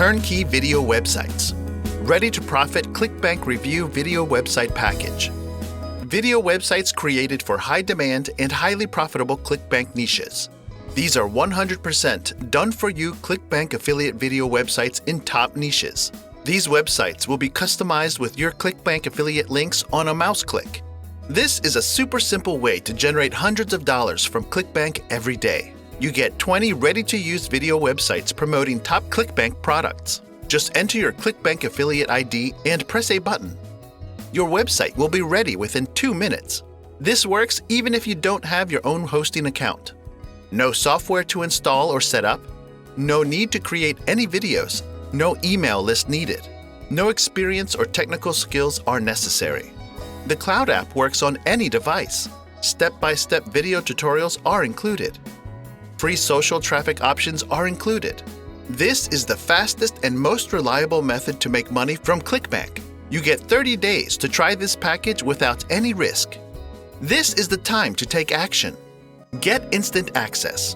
Turnkey Video Websites. Ready to Profit ClickBank Review Video Website Package. Video websites created for high demand and highly profitable ClickBank niches. These are 100% done-for-you ClickBank affiliate video websites in top niches. These websites will be customized with your ClickBank affiliate links on a mouse click. This is a super simple way to generate hundreds of dollars from ClickBank every day. You get 20 ready-to-use video websites promoting top ClickBank products. Just enter your ClickBank affiliate ID and press a button. Your website will be ready within 2 minutes. This works even if you don't have your own hosting account. No software to install or set up. No need to create any videos. No email list needed. No experience or technical skills are necessary. The Cloud app works on any device. Step-by-step video tutorials are included. Free social traffic options are included. This is the fastest and most reliable method to make money from ClickBank. You get 30 days to try this package without any risk. This is the time to take action. Get instant access.